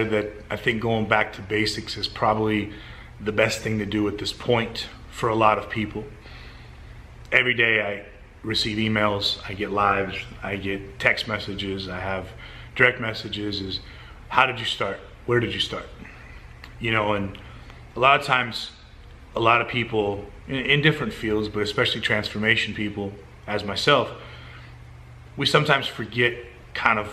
that I think going back to basics is probably the best thing to do at this point for a lot of people. Every day I receive emails, I get lives, I get text messages, I have direct messages. Is how did you start? Where did you start? You know, and a lot of times, a lot of people in different fields, but especially transformation people, as myself, we sometimes forget kind of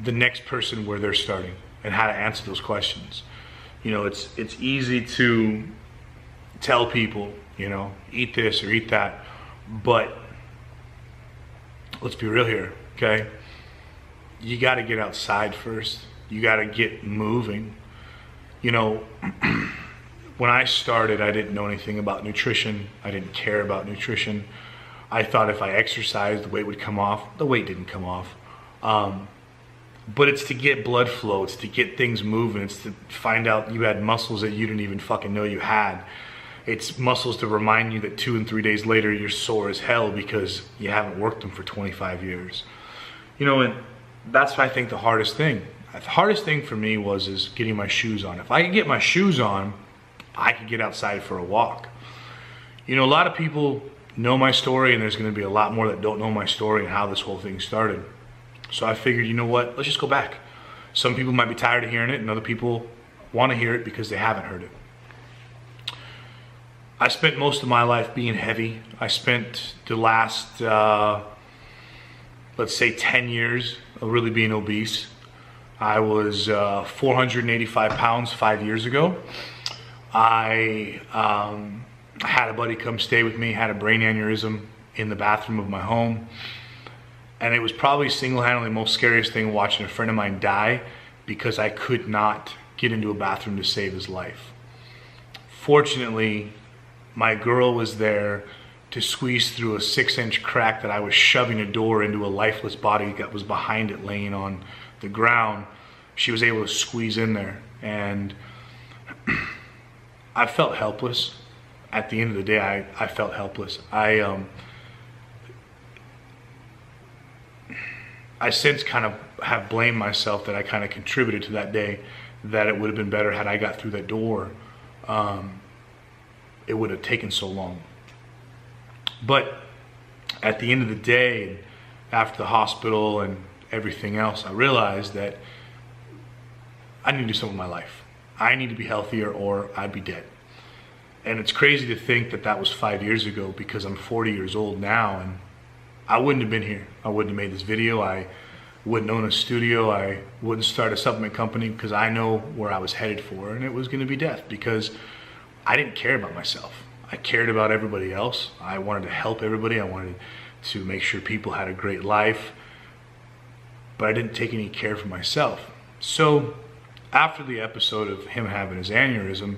the next person where they're starting and how to answer those questions. You know, it's easy to tell people, you know, eat this or eat that, but let's be real here, okay? You got to get outside first. You got to get moving. You know, when I started, I didn't know anything about nutrition. I didn't care about nutrition. I thought if I exercised, the weight would come off. The weight didn't come off. But it's to get blood flow. It's to get things moving. It's to find out you had muscles that you didn't even fucking know you had. It's muscles to remind you that 2 and 3 days later you're sore as hell because you haven't worked them for 25 years. You know, and that's what I think the hardest thing. The hardest thing for me is getting my shoes on. If I could get my shoes on, I could get outside for a walk. You know, a lot of people know my story, and there's going to be a lot more that don't know my story and how this whole thing started. So I figured, you know what, let's just go back. Some people might be tired of hearing it, and other people want to hear it because they haven't heard it. I spent most of my life being heavy. I spent the last, let's say 10 years of really being obese. I was 485 pounds 5 years ago. I had a buddy come stay with me, had a brain aneurysm in the bathroom of my home. And it was probably single-handedly the most scariest thing watching a friend of mine die because I could not get into a bathroom to save his life. Fortunately, my girl was there to squeeze through a 6-inch crack that I was shoving a door into a lifeless body that was behind it laying on the ground. She was able to squeeze in there, and I felt helpless. At the end of the day, I felt helpless. I since kind of have blamed myself that I kind of contributed to that day, that it would have been better had I got through that door. It would have taken so long. But at the end of the day, after the hospital and everything else, I realized that I need to do something with my life. I need to be healthier or I'd be dead. And it's crazy to think that that was 5 years ago because I'm 40 years old now, and I wouldn't have been here. I wouldn't have made this video. I wouldn't own a studio. I wouldn't start a supplement company because I know where I was headed for, and it was going to be death because I didn't care about myself. I cared about everybody else. I wanted to help everybody. I wanted to make sure people had a great life, but I didn't take any care for myself. So after the episode of him having his aneurysm,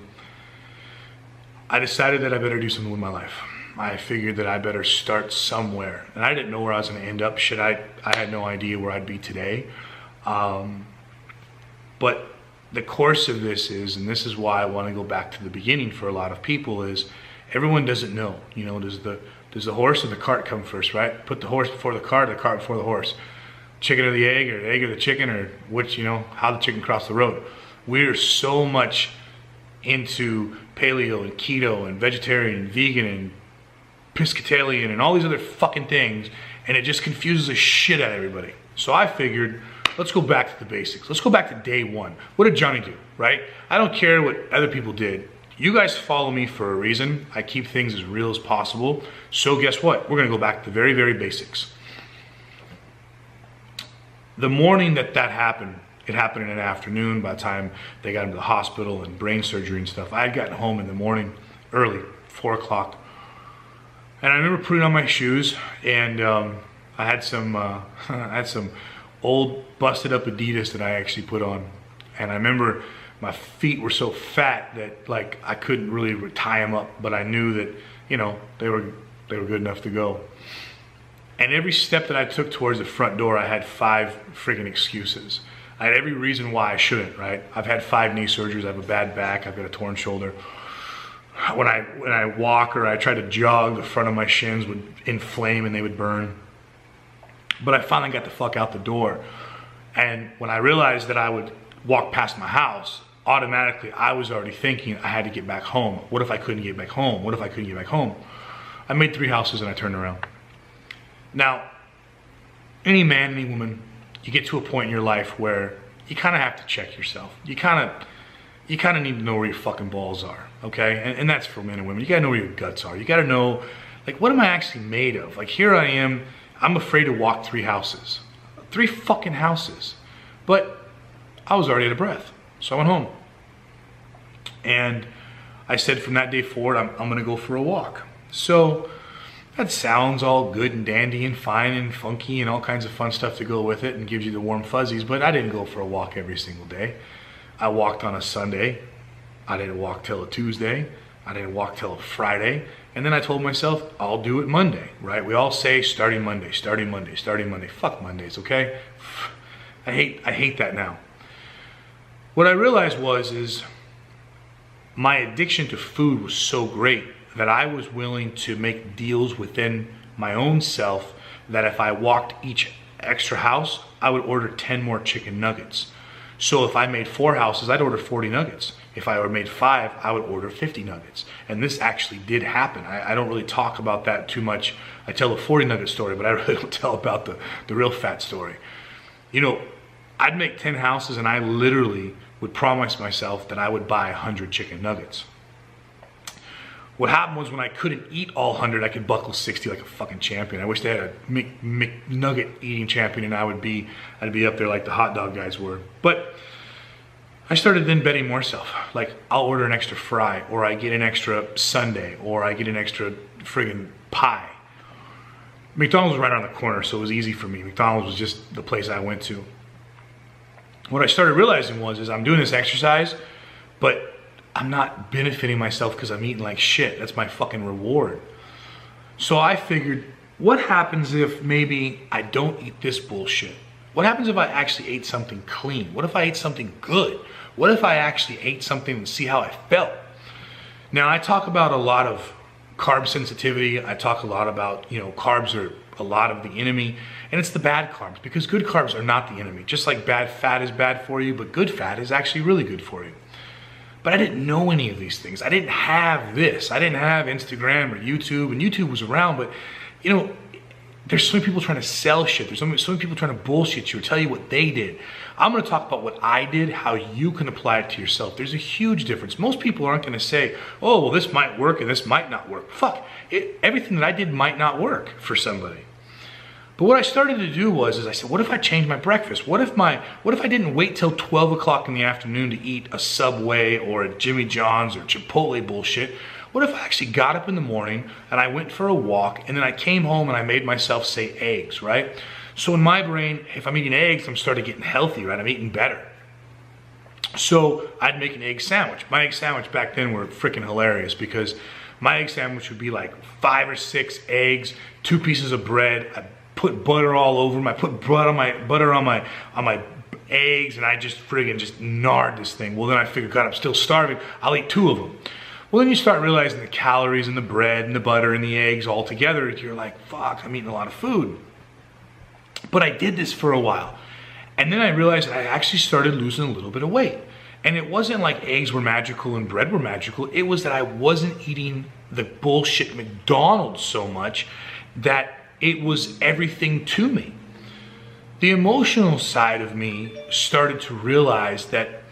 I decided that I better do something with my life. I figured that I better start somewhere. And I didn't know where I was going to end up. I had no idea where I'd be today. But the course of this is, and this is why I want to go back to the beginning for a lot of people, is everyone doesn't know. You know, does the horse or the cart come first, right? Put the horse before the cart before the horse. Chicken or the egg or the chicken, or which, you know, how the chicken crossed the road. We're so much into paleo and keto and vegetarian and vegan and Piscatalian and all these other fucking things, and it just confuses the shit out of everybody. So I figured, let's go back to the basics. Let's go back to day one. What did Johnny do, right? I don't care what other people did. You guys follow me for a reason. I keep things as real as possible. So guess what? We're gonna go back to the very, very basics. The morning that happened, it happened in an afternoon. By the time they got him to the hospital and brain surgery and stuff, I had gotten home in the morning early, 4 o'clock. And I remember putting on my shoes, and I had some old busted up Adidas that I actually put on. And I remember my feet were so fat that like I couldn't really tie them up, but I knew that, you know, they were good enough to go. And every step that I took towards the front door, I had 5 freaking excuses. I had every reason why I shouldn't, right? I've had 5 knee surgeries, I have a bad back, I've got a torn shoulder. When I walk or I try to jog, the front of my shins would inflame and they would burn. But I finally got the fuck out the door. And when I realized that I would walked past my house, automatically I was already thinking I had to get back home. What if I couldn't get back home? What if I couldn't get back home? I made 3 houses and I turned around. Now, any man, any woman, you get to a point in your life where you kind of have to check yourself. You kind of need to know where your fucking balls are, okay? And that's for men and women. You gotta know where your guts are. You gotta know, like, what am I actually made of? Like, here I am, I'm afraid to walk 3 houses. 3 fucking houses. But I was already out of breath, so I went home. And I said from that day forward, I'm gonna go for a walk. So that sounds all good and dandy and fine and funky and all kinds of fun stuff to go with it and gives you the warm fuzzies, but I didn't go for a walk every single day. I walked on a Sunday, I didn't walk till a Tuesday, I didn't walk till a Friday, and then I told myself, I'll do it Monday, right? We all say starting Monday, starting Monday, starting Monday. Fuck Mondays, okay? I hate that now. What I realized is my addiction to food was so great that I was willing to make deals within my own self that if I walked each extra house, I would order 10 more chicken nuggets. So if I made 4 houses, I'd order 40 nuggets. If I made 5, I would order 50 nuggets. And this actually did happen. I don't really talk about that too much. I tell the 40 nugget story, but I really don't tell about the real fat story. You know, I'd make 10 houses and I literally would promise myself that I would buy 100 chicken nuggets. What happened was when I couldn't eat all 100, I could buckle 60 like a fucking champion. I wish they had a McNugget eating champion and I'd be up there like the hot dog guys were. But I started then betting more self. Like, I'll order an extra fry, or I get an extra sundae, or I get an extra friggin' pie. McDonald's was right around the corner, so it was easy for me. McDonald's was just the place I went to. What I started realizing is I'm doing this exercise, but I'm not benefiting myself because I'm eating like shit. That's my fucking reward. So I figured, what happens if maybe I don't eat this bullshit? What happens if I actually ate something clean? What if I ate something good? What if I actually ate something and see how I felt? Now, I talk about a lot of carb sensitivity. I talk a lot about, carbs are a lot of the enemy, and it's the bad carbs, because good carbs are not the enemy. Just like bad fat is bad for you, but good fat is actually really good for you. But I didn't know any of these things. I didn't have this. I didn't have Instagram or YouTube, and YouTube was around, but there's so many people trying to sell shit. There's so many people trying to bullshit you or tell you what they did. I'm gonna talk about what I did, how you can apply it to yourself. There's a huge difference. Most people aren't gonna say, oh, well, this might work and this might not work. Fuck, everything that I did might not work for somebody. But what I started to do is I said, what if I changed my breakfast? What if I didn't wait till 12 o'clock in the afternoon to eat a Subway or a Jimmy John's or Chipotle bullshit? What if I actually got up in the morning and I went for a walk and then I came home and I made myself say eggs, right? So in my brain, if I'm eating eggs, I'm starting getting healthy, right? I'm eating better. So I'd make an egg sandwich. My egg sandwich back then were freaking hilarious, because my egg sandwich would be like 5 or 6 eggs, 2 pieces of bread. I put butter all over them. I put butter on my eggs, and I just friggin' just gnawed this thing. Well, then I figured, God, I'm still starving. I'll eat 2 of them. Well, then you start realizing the calories in the bread and the butter and the eggs all together. You're like, fuck, I'm eating a lot of food. But I did this for a while. And then I realized that I actually started losing a little bit of weight. And it wasn't like eggs were magical and bread were magical. It was that I wasn't eating the bullshit McDonald's so much that it was everything to me. The emotional side of me started to realize that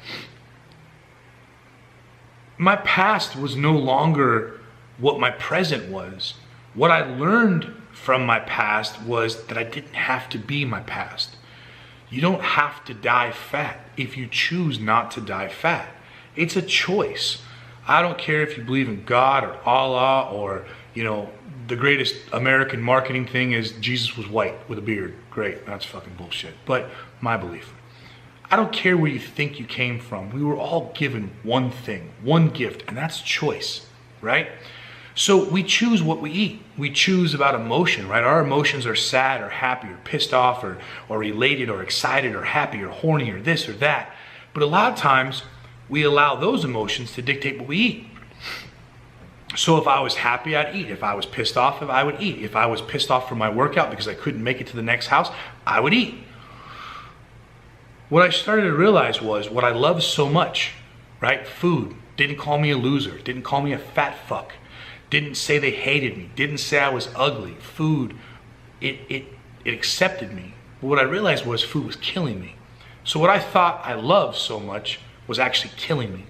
my past was no longer what my present was. What I learned from my past was that I didn't have to be my past. You don't have to die fat if you choose not to die fat. It's a choice. I don't care if you believe in God or Allah, or, the greatest American marketing thing is Jesus was white with a beard. Great, that's fucking bullshit. But my belief. I don't care where you think you came from. We were all given one thing, one gift, and that's choice, right? So we choose what we eat. We choose about emotion, right? Our emotions are sad or happy or pissed off or elated or excited or happy or horny or this or that. But a lot of times we allow those emotions to dictate what we eat. So if I was happy, I'd eat. If I was pissed off, I would eat. If I was pissed off from my workout because I couldn't make it to the next house, I would eat. what I started to realize was what I love so much, right? Food. Didn't call me a loser, didn't call me a fat fuck, didn't say they hated me, didn't say I was ugly. Food, it accepted me. But what I realized was food was killing me. So what I thought I loved so much was actually killing me.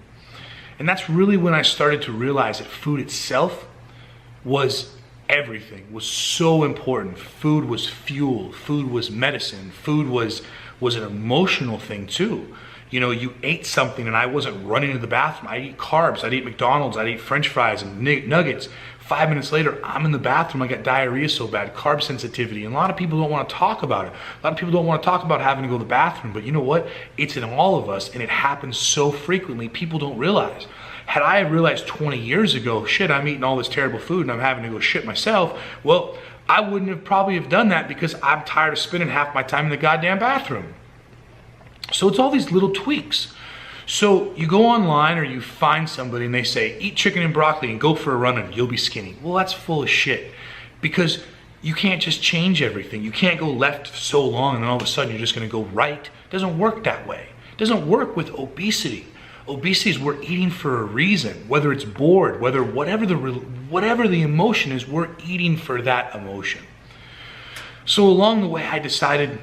And that's really when I started to realize that food itself was everything, was so important. Food was fuel, food was medicine, food was an emotional thing too. You know, you ate something and I wasn't running to the bathroom. I'd eat carbs, I'd eat McDonald's, I'd eat French fries and nuggets. 5 minutes later, I'm in the bathroom, I got diarrhea so bad, carb sensitivity. And a lot of people don't want to talk about it. A lot of people don't want to talk about having to go to the bathroom, but you know what? It's in all of us and it happens so frequently, people don't realize. Had I realized 20 years ago, shit, I'm eating all this terrible food and I'm having to go shit myself, well, I wouldn't have probably have done that because I'm tired of spending half my time in the goddamn bathroom. So it's all these little tweaks. So you go online or you find somebody and they say, eat chicken and broccoli and go for a run and you'll be skinny. Well, that's full of shit because you can't just change everything. You can't go left so long and then all of a sudden you're just gonna go right. It doesn't work that way. It doesn't work with obesity. Obesity is we're eating for a reason, whether it's bored, whatever the emotion is, we're eating for that emotion. So along the way I decided,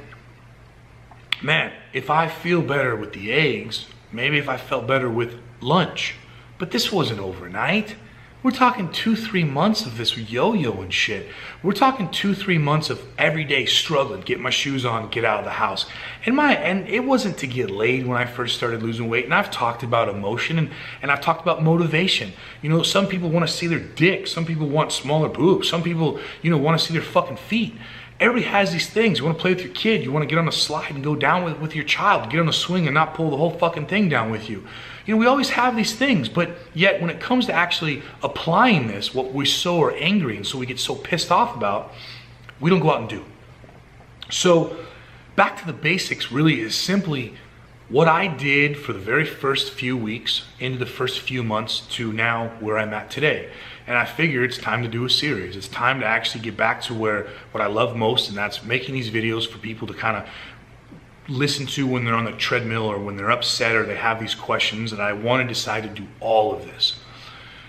man, if I feel better with the eggs, maybe if I felt better with lunch. But this wasn't overnight. We're talking 2-3 months of this yo-yo and shit. We're talking 2-3 months of everyday struggling, get my shoes on, get out of the house. And it wasn't to get laid when I first started losing weight. And I've talked about emotion and I've talked about motivation. You know, some people want to see their dick. Some people want smaller boobs. Some people, you know, want to see their fucking feet. Everybody has these things. You want to play with your kid. You want to get on a slide and go down with your child. Get on a swing and not pull the whole fucking thing down with you. You know, we always have these things, but yet when it comes to actually applying this, what we so are angry and so we get so pissed off about, we don't go out and do. So back to the basics really is simply what I did for the very first few weeks into the first few months to now where I'm at today. And I figure it's time to do a series. It's time to actually get back to what I love most, and that's making these videos for people to kind of listen to when they're on the treadmill or when they're upset or they have these questions. And I want to decide to do all of this.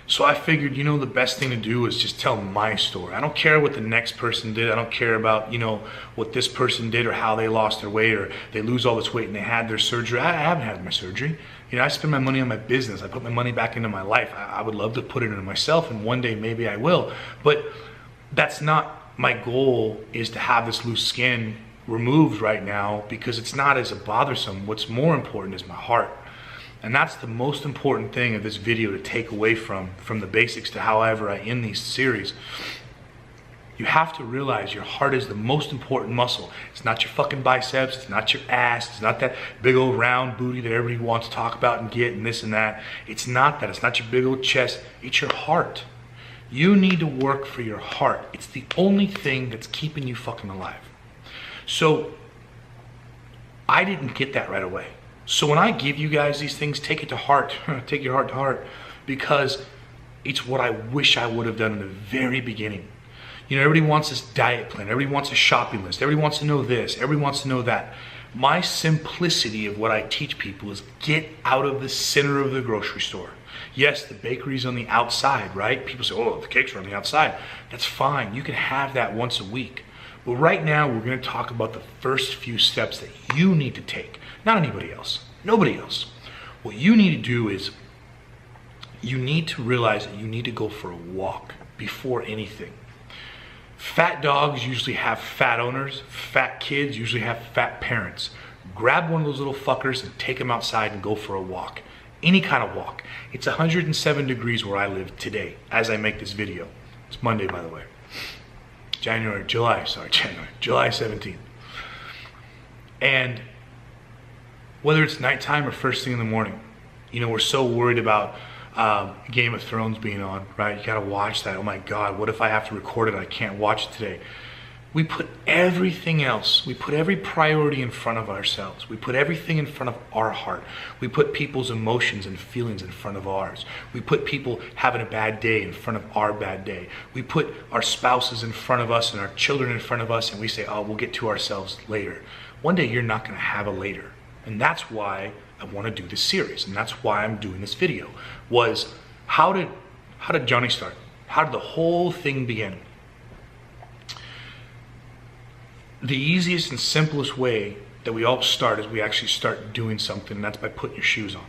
So I figured, you know, the best thing to do is just tell my story. I don't care what the next person did. I don't care about, you know, what this person did or how they lost their weight or they lose all this weight and they had their surgery. I haven't had my surgery. You know, I spend my money on my business. I put my money back into my life. I would love to put it into myself, and one day maybe I will. But that's not my goal, is to have this loose skin removed right now, because it's not as bothersome. What's more important is my heart. And that's the most important thing of this video to take away from the basics to however I end these series. You have to realize your heart is the most important muscle. It's not your fucking biceps, it's not your ass, it's not that big old round booty that everybody wants to talk about and get and this and that. It's not that, it's not your big old chest, it's your heart. You need to work for your heart. It's the only thing that's keeping you fucking alive. So, I didn't get that right away. So when I give you guys these things, take it to heart, take your heart to heart, because it's what I wish I would have done in the very beginning. You know, everybody wants this diet plan, everybody wants a shopping list, everybody wants to know this, everybody wants to know that. My simplicity of what I teach people is get out of the center of the grocery store. Yes, the bakery's on the outside, right? People say, oh, the cakes are on the outside. That's fine, you can have that once a week. But right now, we're gonna talk about the first few steps that you need to take. Not anybody else, nobody else. What you need to do is, you need to realize that you need to go for a walk before anything. Fat dogs usually have fat owners. Fat kids usually have fat parents. Grab one of those little fuckers and take them outside and go for a walk. Any kind of walk. It's 107 degrees where I live today as I make this video. It's Monday, by the way. July 17th. And whether it's nighttime or first thing in the morning, you know, we're so worried about Game of Thrones being on, right? You gotta watch that. Oh my God, what if I have to record it? I can't watch it today. We put everything else, we put every priority in front of ourselves. We put everything in front of our heart. We put people's emotions and feelings in front of ours. We put people having a bad day in front of our bad day. We put our spouses in front of us and our children in front of us, and we say, oh, we'll get to ourselves later. One day you're not gonna have a later. And that's why I want to do this series, and that's why I'm doing this video, was how did Johnny start? How did the whole thing begin? The easiest and simplest way that we all start is we actually start doing something, and that's by putting your shoes on.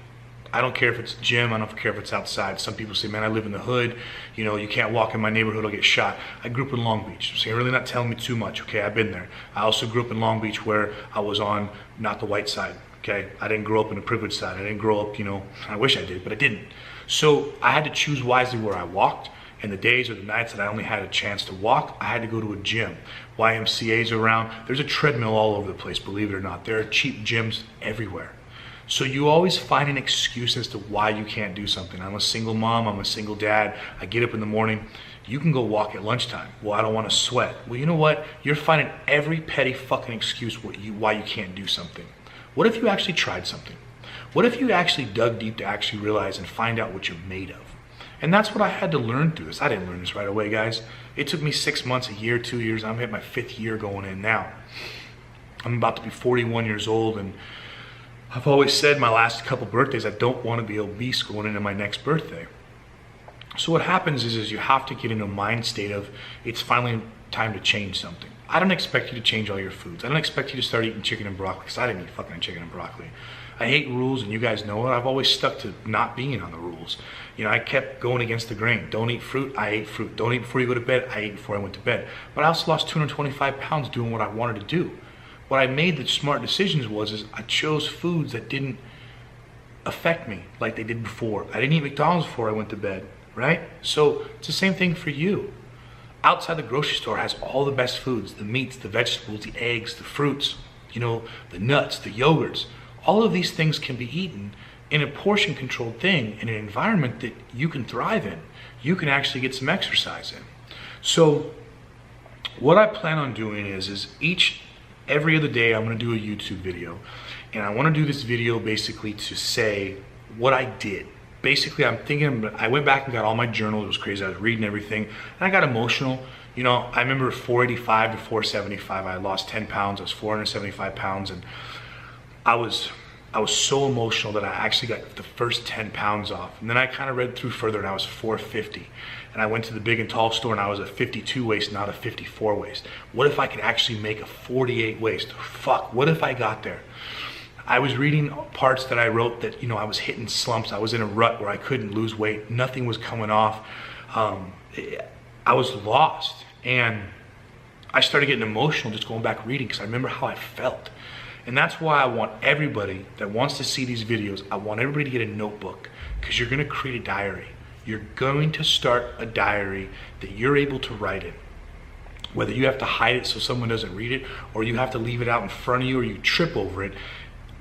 I don't care if it's gym, I don't care if it's outside. Some people say, man, I live in the hood, you can't walk in my neighborhood, I'll get shot. I grew up in Long Beach, so you're really not telling me too much, okay? I've been there. I also grew up in Long Beach where I was on not the white side, okay? I didn't grow up in the privileged side. I didn't grow up, I wish I did, but I didn't. So I had to choose wisely where I walked. And the days or the nights that I only had a chance to walk, I had to go to a gym. YMCA's around. There's a treadmill all over the place, believe it or not. There are cheap gyms everywhere. So you always find an excuse as to why you can't do something. I'm a single mom, I'm a single dad. I get up in the morning. You can go walk at lunchtime. Well, I don't want to sweat. Well, you know what? You're finding every petty fucking excuse why you can't do something. What if you actually tried something? What if you actually dug deep to actually realize and find out what you're made of? And that's what I had to learn through this. I didn't learn this right away, guys. It took me 6 months, a year, 2 years. I'm at my 5th year going in now. I'm about to be 41 years old, and I've always said my last couple birthdays, I don't want to be obese going into my next birthday. So what happens is you have to get in a mind state of, it's finally time to change something. I don't expect you to change all your foods. I don't expect you to start eating chicken and broccoli, because I didn't eat fucking chicken and broccoli. I hate rules, and you guys know it. I've always stuck to not being on the rules. I kept going against the grain. Don't eat fruit, I ate fruit. Don't eat before you go to bed, I ate before I went to bed. But I also lost 225 pounds doing what I wanted to do. What I made the smart decisions is I chose foods that didn't affect me like they did before. I didn't eat McDonald's before I went to bed, right? So it's the same thing for you. Outside the grocery store has all the best foods, the meats, the vegetables, the eggs, the fruits, the nuts, the yogurts. All of these things can be eaten in a portion controlled thing in an environment that you can thrive in. You can actually get some exercise in. So what I plan on doing is every other day I'm going to do a YouTube video, and I want to do this video basically to say what I did. Basically, I went back and got all my journals. It was crazy. I was reading everything, and I got emotional. I remember 485 to 475. I lost 10 pounds. I was 475 pounds, and I was so emotional that I actually got the first 10 pounds off. And then I kind of read through further, and I was 450. And I went to the big and tall store, and I was a 52 waist, not a 54 waist. What if I could actually make a 48 waist? Fuck, what if I got there? I was reading parts that I wrote that, I was hitting slumps. I was in a rut where I couldn't lose weight. Nothing was coming off. I was lost. And I started getting emotional just going back reading, because I remember how I felt. And that's why I want everybody that wants to see these videos, I want everybody to get a notebook, because you're going to create a diary. You're going to start a diary that you're able to write in. Whether you have to hide it so someone doesn't read it, or you have to leave it out in front of you, or you trip over it.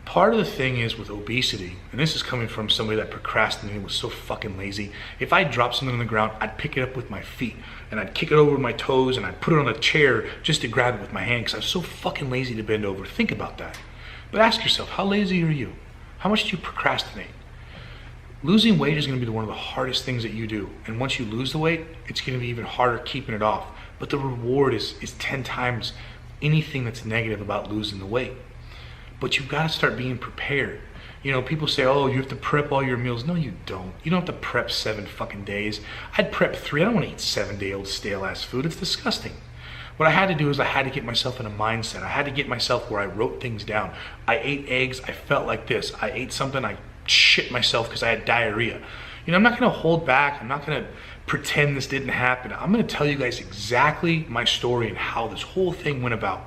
Part of the thing is with obesity, and this is coming from somebody that procrastinated, was so fucking lazy. If I dropped something on the ground, I'd pick it up with my feet, and I'd kick it over with my toes, and I'd put it on a chair just to grab it with my hand, because I was so fucking lazy to bend over. Think about that. But ask yourself, how lazy are you? How much do you procrastinate? Losing weight is going to be one of the hardest things that you do. And once you lose the weight, it's going to be even harder keeping it off. But the reward is 10 times anything that's negative about losing the weight. But you've got to start being prepared. People say, oh, you have to prep all your meals. No, you don't. You don't have to prep 7 fucking days. I'd prep 3. I don't want to eat 7-day-old stale-ass food. It's disgusting. What I had to do is I had to get myself in a mindset. I had to get myself where I wrote things down. I ate eggs. I felt like this. I ate something. I shit myself because I had diarrhea. I'm not going to hold back. I'm not going to pretend this didn't happen. I'm going to tell you guys exactly my story and how this whole thing went about.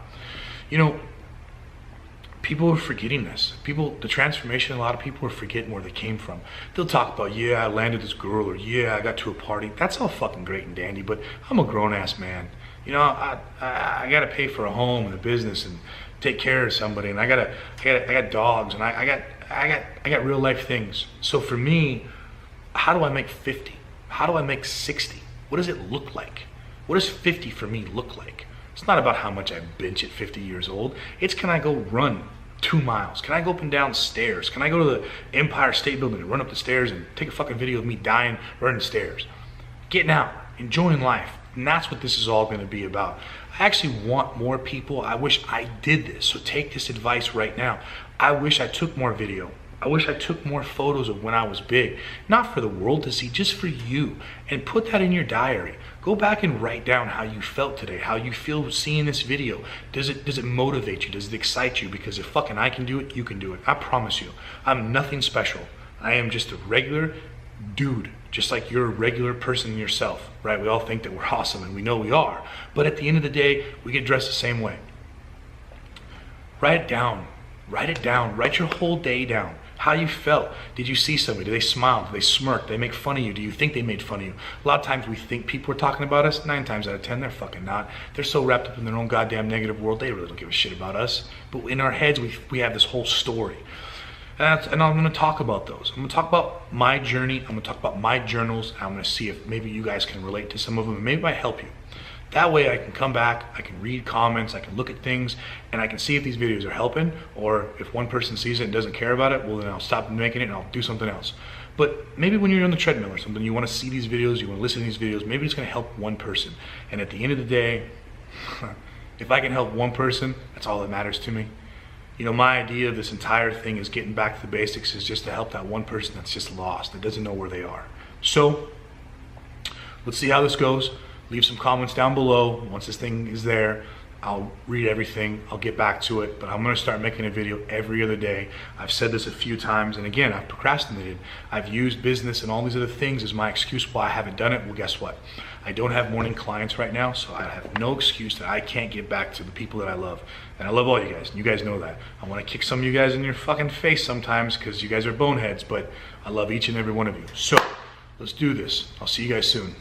People are forgetting this. The transformation, a lot of people are forgetting where they came from. They'll talk about, yeah, I landed this girl, or yeah, I got to a party. That's all fucking great and dandy, but I'm a grown-ass man. I got to pay for a home and a business and take care of somebody, and I got dogs, and I got real life things. So for me, how do I make 50? How do I make 60? What does it look like? What does 50 for me look like? It's not about how much I bench at 50 years old. It's, can I go run 2 miles? Can I go up and down stairs? Can I go to the Empire State Building and run up the stairs and take a fucking video of me dying running the stairs? Getting out, enjoying life. And that's what this is all going to be about. I actually want more people. I wish I did this. So take this advice right now. I wish I took more video. I wish I took more photos of when I was big, not for the world to see, just for you. And put that in your diary. Go back and write down how you felt today, how you feel seeing this video. Does it motivate you? Does it excite you? Because if fucking I can do it, you can do it. I promise you, I'm nothing special. I am just a regular dude, just like you're a regular person yourself, right? We all think that we're awesome, and we know we are. But at the end of the day, we get dressed the same way. Write it down. Write it down. Write your whole day down. How you felt. Did you see somebody? Did they smile? Did they smirk? Did they make fun of you? Do you think they made fun of you? A lot of times we think people are talking about us. 9 times out of 10, they're fucking not. They're so wrapped up in their own goddamn negative world, they really don't give a shit about us. But in our heads, we have this whole story. And I'm going to talk about those. I'm going to talk about my journey. I'm going to talk about my journals. I'm going to see if maybe you guys can relate to some of them, and maybe I help you. That way I can come back, I can read comments, I can look at things, and I can see if these videos are helping, or if one person sees it and doesn't care about it, well then I'll stop making it and I'll do something else. But maybe when you're on the treadmill or something, you want to see these videos, you want to listen to these videos, maybe it's going to help one person. And at the end of the day, if I can help one person, that's all that matters to me. You know, my idea of this entire thing is getting back to the basics, is just to help that one person that's just lost, that doesn't know where they are. So, let's see how this goes. Leave some comments down below. Once this thing is there, I'll read everything, I'll get back to it, but I'm gonna start making a video every other day. I've said this a few times, and again, I've procrastinated. I've used business and all these other things as my excuse why I haven't done it. Well, guess what? I don't have morning clients right now, so I have no excuse that I can't get back to the people that I love. And I love all you guys, and you guys know that. I wanna kick some of you guys in your fucking face sometimes because you guys are boneheads, but I love each and every one of you. So, let's do this. I'll see you guys soon.